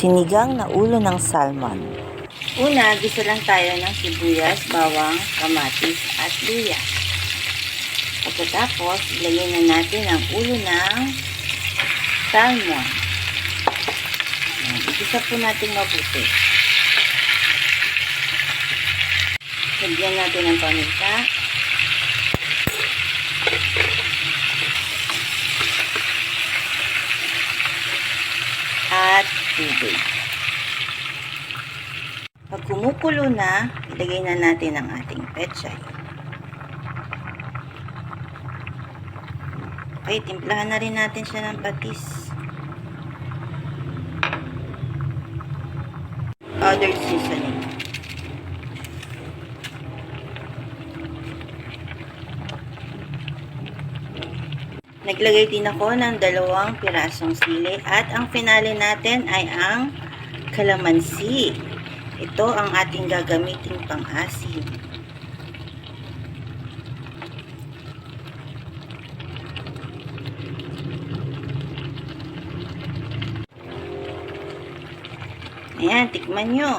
Sinigang na ulo ng salmon. Una, gisa lang tayo ng sibuyas, bawang, kamatis at luya. Pagkatapos, ilagay na natin ang ulo ng salmon. Igisa po natin mabuti. Lagyan natin ng paminta. At tubig. Pag kumukulo na, ilagay na natin ang ating pechay. Okay, timplahan na rin natin siya ng patis. Other seasoning. Naglagay din ako ng 2 pirasong sili at ang finale natin ay ang kalamansi. Ito ang ating gagamiting pang-asim. Ayan, tikman nyo.